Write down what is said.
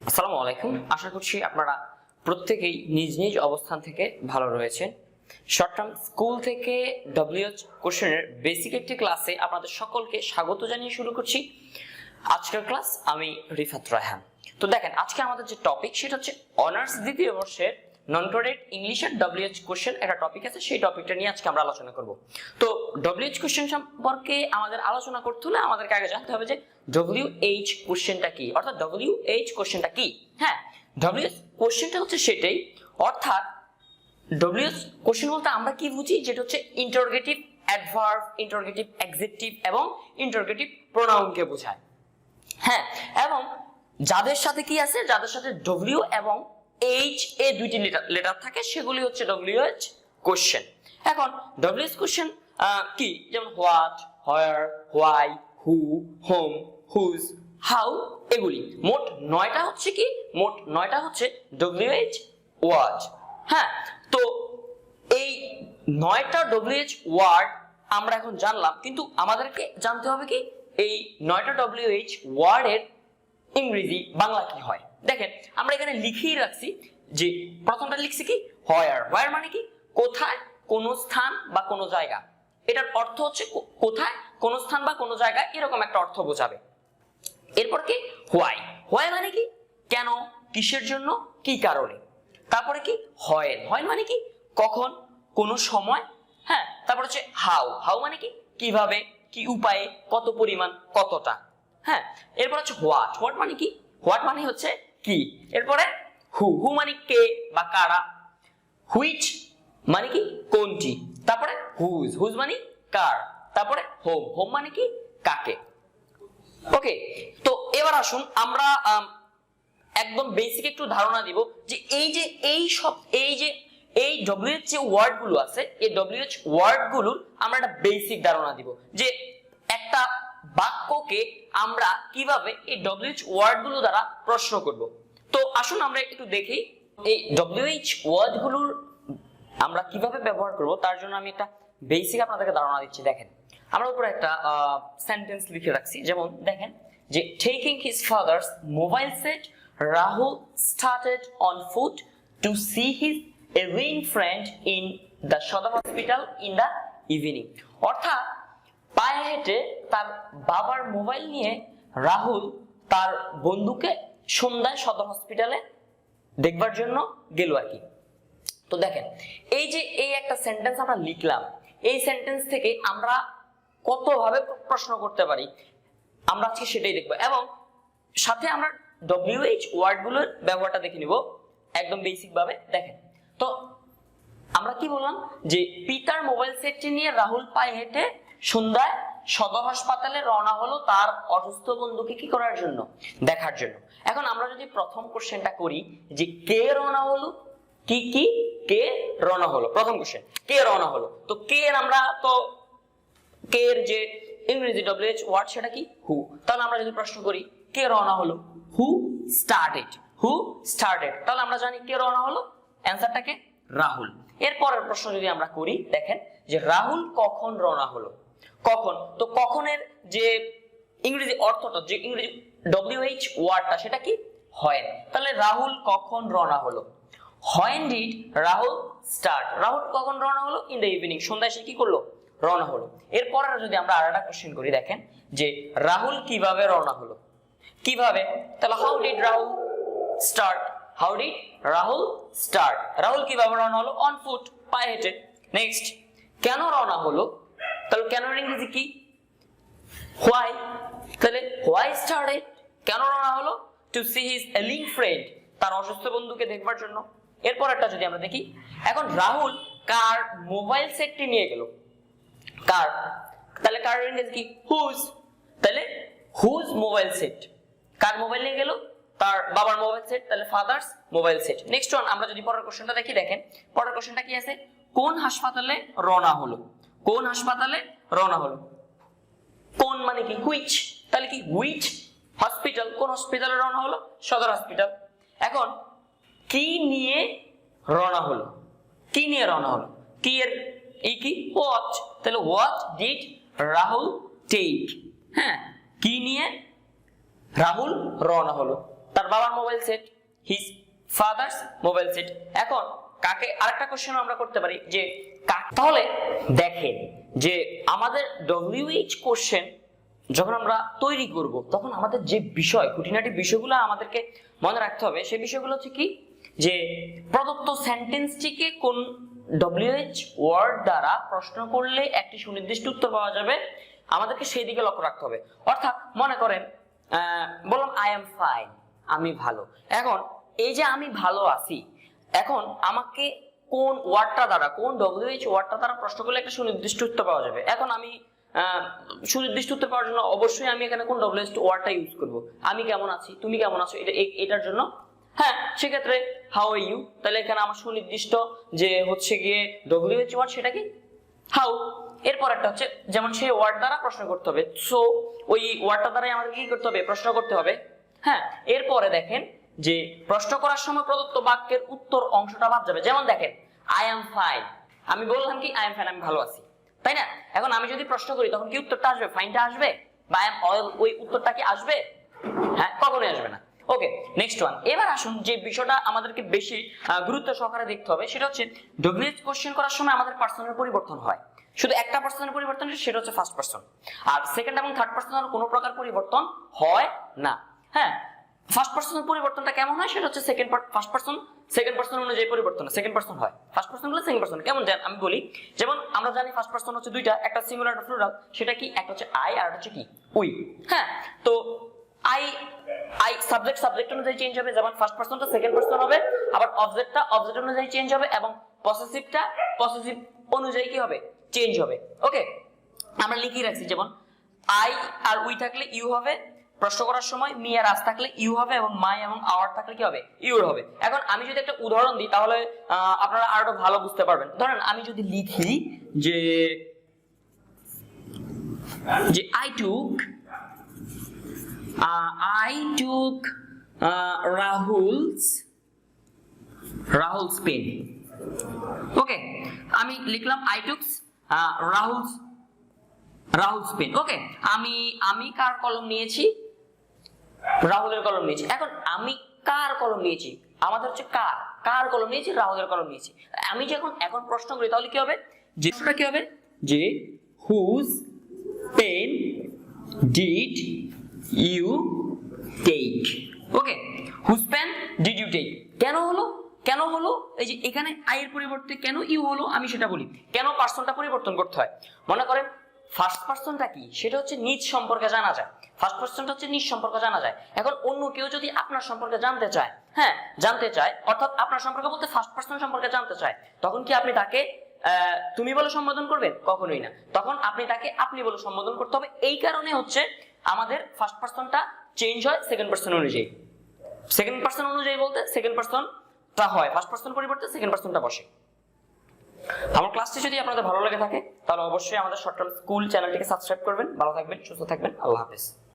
আসসালামু আলাইকুম। আশা করছি আপনারা প্রত্যেকেই নিজ নিজ অবস্থান থেকে ভালো রয়েছেন। শর্ট টার্ম স্কুল থেকে ডব্লিউএইচ কোশ্চেনের বেসিক একটি ক্লাসে আপনাদের সকলকে স্বাগত জানিয়ে শুরু করছি আজকের ক্লাস। আমি রিফাত রায়হান। তো দেখেন, আজকে আমাদের যে টপিক সেটা হচ্ছে অনার্স দ্বিতীয় বর্ষের নন ক্রেডিট ইংলিশের ডব্লিউএইচ কোশ্চেন একটা টপিক আছে, সেই টপিকটা নিয়ে আজকে আমরা আলোচনা করব। তো ডব্লিউএইচ কোশ্চেন সম্পর্কে আমাদের আলোচনা করতে হলে আমাদেরকে আগে জানতে হবে যে ডব্লিউএইচ কোশ্চেনটা কি, অর্থাৎ ডব্লিউএইচ কোশ্চেনটা কি। হ্যাঁ, ডব্লিউএইচ কোশ্চেনটা হচ্ছে সেটাই, অর্থাৎ ডব্লিউএইচ কোশ্চেন বলতে আমরা কি বুঝি, যেটা হচ্ছে ইন্টারোগেটিভ অ্যাডভার্ব, ইন্টারোগেটিভ অ্যাডজেক্টিভ এবং ইন্টারোগেটিভ প্রোনাউনকে বোঝায়। হ্যাঁ, এবং যাদের সাথে কি আছে, যাদের সাথে ডব্লিউ এবং এইচ এ দুইটি লেটার থাকে সেগুলি হচ্ছে ডব্লিউএইচ কোশ্চেন। এখন ডব্লিউএইচ কোশ্চেন কি, যেমন what, where, why, who, whom, whose, how, এগুলি মোট 9টা হচ্ছে কি, মোট 9টা হচ্ছে ডব্লিউএইচ ওয়ার্ড। হ্যাঁ, তো এই 9টা ডব্লিউএইচ ওয়ার্ড আমরা এখন জানলাম, কিন্তু আমাদেরকে জানতে হবে কি এই 9টা ডব্লিউএইচ ওয়ার্ডের ইংরেজি বাংলা কি হয়। দেখেন, আমরা এখানে লিখেই রাখছি যে প্রথমটা লিখছি কি হোয়ার। হোয়ার মানে কি কোথায়, কোন স্থান বা কোন জায়গা। এটার অর্থ হচ্ছে কোথায়, কোন স্থান বা কোন জায়গা, এরকম একটা অর্থ বোঝাবে। এরপর কি হোয়াই। হোয়াই মানে কি কেন, কিসের জন্য, কি কারণে। তারপরে কি হোয়েন। হোয়েন মানে কি কখন, কোন সময়। হ্যাঁ, তারপর হচ্ছে হাউ। হাউ মানে কি কিভাবে, কি উপায়ে, কত পরিমাণ, কতটা। হ্যাঁ, এরপর হচ্ছে হোয়াট। হোয়াট মানে কি, হোয়াট মানে হচ্ছে কি। এরপরে হু। হু মানে কে বা কারা। হুইচ মানে কি কোনটি। তারপরে হুজ। হুজ মানে কার। তারপরে হোম। হোম মানে কি কাকে। ওকে, তো এবার আসুন আমরা একদম বেসিক একটু ধারণা দিব যে এই ডব্লিউএইচ যে ওয়ার্ড গুলো আছে, এই ডব্লিউএইচ ওয়ার্ড গুলোর আমরা একটা বেসিক ধারণা দিব যে একটা বাক্যকে আমরা কিভাবে এই ডব্লিউএইচ ওয়ার্ড গুলো দ্বারা প্রশ্ন করব। তো আসুন আমরা একটু দেখি এই ডব্লিউএইচ ওয়ার্ড গুলোর আমরা কিভাবে ব্যবহার করব, তার জন্য আমি একটা বেসিক আপনাদেরকে ধারণা দিচ্ছি। দেখেন, আমরা উপরে একটা সেন্টেন্স লিখে রাখছি, যেমন দেখেন যে taking his father's mobile set, Rahul started on foot to see his ailing friend in the Shodha hospital in the evening. অর্থাৎ পায়ে হেঁটে তার বাবার মোবাইল নিয়ে রাহুল তার বন্ধুকে সন্ধ্যায় সদর হসপিটালে দেখবার জন্য গেল আর কি। তো দেখেন, এই একটা সেন্টেন্স আমরা লিখলাম, এই সেন্টেন্স থেকে আমরা কতভাবে প্রশ্ন করতে পারি আমরা আজকে সেটাই দেখবো, এবং সাথে আমরা ডব্লিউএইচ ওয়ার্ড গুলোর ব্যবহারটা দেখে নিব একদম বেসিক ভাবে। দেখেন, তো আমরা কি বললাম যে পিতার মোবাইল সেটটি নিয়ে রাহুল পায়ে হেঁটে সন্ধ্যায় সদর হাসপাতালে রওনা হলো তার অসুস্থ বন্ধুকে কি করার জন্য, দেখার জন্য। এখন আমরা যদি প্রথম কোশ্চেনটা করি যে কে রওনা হলো, কে রওনা হলো, প্রথম কোশ্চেন কে রওনা হলো। তো কে এর আমরা তো কে এর যে ইংরেজি ডব্লিউএইচ ওয়ার্ড সেটা কি হু। তাহলে আমরা যদি প্রশ্ন করি কে রওনা হলো, হু স্টার্টেড। হু স্টার্টেড, তাহলে আমরা জানি কে রওনা হলো, অ্যানসারটাকে রাহুল। এরপরের প্রশ্ন যদি আমরা করি, দেখেন যে রাহুল কখন রওনা হলো। কখন, তো কখনের যে ইংরেজি অর্থটা, যে ইংরেজি ডব্লিউএইচ ওয়ার্ডটা সেটা কি হোয়েন। তাহলে রাহুল কখন রওনা হলো, when did Rahul start. Rahul কখন রওনা হলো, ইন দ্য ইভিনিং, সন্ধ্যায় সে কি করলো, রওনা হলো। এরপর যদি আমরা আরেকটা কোশ্চেন করি, দেখেন যে রাহুল কিভাবে রওনা হলো, কিভাবে, তাহলে how did Rahul start. How did Rahul start, Rahul কিভাবে রওনা হলো, অন ফুট, পায়ে হেঁটে। নেক্সট, কেন রওনা হলো, তাহলে কেন ইংরেজি কি হোয়াই। তাহলে হোয়াই স্টার্টেড, কেন রওনা হলো, টু সি হিজ এলিং ফ্রেন্ড, তার অসুস্থ বন্ধুকে দেখবার জন্য। এরপর একটা যদি আমরা দেখি, এখন রাহুল কার মোবাইল সেটটি নিয়ে গেল, কার, তাহলে কার ইংরেজি কি হুজ। তাহলে হুজ মোবাইল সেট, কার মোবাইল নিয়ে গেল, তার বাবার মোবাইল সেট, তাহলে father's mobile set. Next one আমরা যদি পরের কোশ্চেনটা দেখি, দেখেন পরের কোশ্চেনটা কি আছে, কোন হাসপাতালে রওনা হলো, কোন হাসপাতালে রওনা হলো। কোন মানে কি হুইচ, তাহলে কি হুইচ হসপিটাল, কোন হসপিটালে রওনা হলো, সদর হসপিটাল। এখন কি নিয়ে রওনা হলো, কি নিয়ে রওনা হলো, কি এর কি হোয়াট, তাহলে হোয়াট ডিড রাহুল টেক। হ্যাঁ, কি নিয়ে রাহুল রওনা হলো। তার বাবার mobile set, his father's mobile set. এখন কাকে আরেকটা কোশ্চেন আমরা করতে পারি যে তাহলে দেখেন যে আমাদের WH কোশ্চেন যখন আমরা তৈরি করব তখন আমাদের যে বিষয় খুঁটিনাটি বিষয়গুলো আমাদেরকে মনে রাখতে হবে সেই বিষয়গুলো হচ্ছে কি, যে প্রদত্ত সেন্টেন্সটিকে কোন WH ওয়ার্ড দ্বারা প্রশ্ন করলে একটি সুনির্দিষ্ট উত্তর পাওয়া যাবে, আমাদেরকে সেই দিকে লক্ষ্য রাখতে হবে। অর্থাৎ মনে করেন বললাম আই এম ফাইন, আমি ভালো। এখন এই যে আমি ভালো আছি, এখন আমাকে কোন ওয়ার্ডটা দ্বারা কোন WH ওয়ার্ডটা দ্বারা প্রশ্ন করলে একটা সুনির্দিষ্ট উত্তর পাওয়া যাবে। এখন আমি সুনির্দিষ্ট উত্তর পাওয়ার জন্য অবশ্যই আমি এখানে কোন WH ওয়ার্ডটা ইউজ করব। আমি কেমন আছি, তুমি কেমন আছো, এটার জন্য হ্যাঁ সেক্ষেত্রে হাউ আর ইউ, তাহলে এখানে আমার সুনির্দিষ্ট যে হচ্ছে গিয়ে WH ওয়ার্ড সেটা কি হাউ। এরপর একটা হচ্ছে যেমন সেই ওয়ার্ড দ্বারা প্রশ্ন করতে হবে, সো ওই ওয়ার্ডটা দ্বারাই আমাদের কি করতে হবে, প্রশ্ন করতে হবে। হ্যাঁ এরপরে দেখেন যে প্রশ্ন করার সময় প্রদত্ত বাক্যের উত্তর অংশটা বাদ যাবে। যেমন দেখেন আই এম ফাইন, আমি বললাম কি আই এম ফাইন, আমি ভালো আছি, তাই না? এখন আমি যদি প্রশ্ন করি তখন কি উত্তরটা আসবে, ফাইনটা আসবে বা আই এম অয়েল, ওই উত্তরটা কি আসবে? হ্যাঁ কখনোই আসবে না। Okay next one. এবার আসুন যে বিষয়টা আমাদেরকে বেশি গুরুত্ব সহকারে দেখতে হবে সেটা হচ্ছে WH কোশ্চেন করার সময় আমাদের পার্সনের পরিবর্তন হয়, শুধু একটা পার্সনের পরিবর্তন, সেটা হচ্ছে ফার্স্ট পার্সন, আর সেকেন্ড এবং থার্ড পার্সনের কোনো প্রকার পরিবর্তন হয় না। হ্যাঁ ফার্স্ট পার্সনের পরিবর্তনটা কেমন হয় সেটা হচ্ছে ফার্স্ট পার্সন সেকেন্ড পার্সন অনুযায়ী পরিবর্তন, সেকেন্ড পার্সন হয়, ফার্স্ট পার্সন বলে সেকেন্ড পার্সন। কেমন আমি বলি, যেমন আমরা জানি ফার্স্ট পার্সন হচ্ছে দুইটা, একটা সিঙ্গুলার একটা প্লুরাল, সেটা কি একটা হচ্ছে আই আর একটা হচ্ছে কি উই। হ্যাঁ তো আই সাবজেক্ট অনুযায়ী চেঞ্জ হবে, যেমন ফার্স্ট পার্সনটা সেকেন্ড পার্সন হবে, আবার অবজেক্টটা অবজেক্ট অনুযায়ী চেঞ্জ হবে এবং পসেসিভটা পসেসিভ অনুযায়ী কি হবে, চেঞ্জ হবে। ওকে আমরা লিখে রাখছি, যেমন আই আর উই থাকলে ইউ হবে, প্রশ্ন করার সময় মি আর আস থাকলে ইউ হবে, এবং মাই এবং আওয়ার থাকলে কি হবে, ইউর হবে। এখন আমি যদি একটা উদাহরণ দিই তাহলে আপনারা আরো ভালো বুঝতে পারবেন। ধরেন আমি যদি লিখি যে I took Rahul's pen. ওকে আমি লিখলাম I took Rahul's pen. ওকে আমি কার কলম নিয়েছি, রাহুলের কলম নিয়েছি। এখন আমি কার কলম নিয়েছি, আমাদের হচ্ছে কার কলম নিয়েছি, রাহুলের কলম নিয়েছি। আমি যখন এখন প্রশ্ন করি তাহলে কি হবে, যে কি হবে যে whose pen did you take? Okay whose pen did you take? কেন হলো এই যে এখানে আই এর পরিবর্তে কেন ইউ হলো, আমি সেটা বলি। কেন পার্সনটা পরিবর্তন করতে হয়, মনে করেন ফার্স্ট পার্সনটা কি, সেটা হচ্ছে নিজ সম্পর্কে জানা যায়, ফার্স্ট পার্সনটা হচ্ছে নিজ সম্পর্কে জানা যায়। এখন অন্য কেউ যদি আপনার সম্পর্কে জানতে চায়, অর্থাৎ আপনার সম্পর্কে বলতে ফার্স্ট পার্সন সম্পর্কে জানতে চায়, তখন কি আপনি তাকে তুমি বলে সম্বোধন করবেন? কখনোই না, তখন আপনি তাকে আপনি বলে সম্বোধন করতে হবে। এই কারণে হচ্ছে আমাদের ফার্স্ট পার্সনটা চেঞ্জ হয় সেকেন্ড পার্সন অনুযায়ী, বলতে সেকেন্ড পার্সনটা হয় ফার্স্ট পার্সন পরিবর্তে সেকেন্ড পার্সনটা বসে। আমার ক্লাসটি যদি আপনাদের ভালো লেগে থাকে তাহলে অবশ্যই আমাদের শর্ট টার্ম স্কুল চ্যানেলটিকে সাবস্ক্রাইব করবেন। ভালো থাকবেন, সুস্থ থাকবেন, আল্লাহ হাফেজ।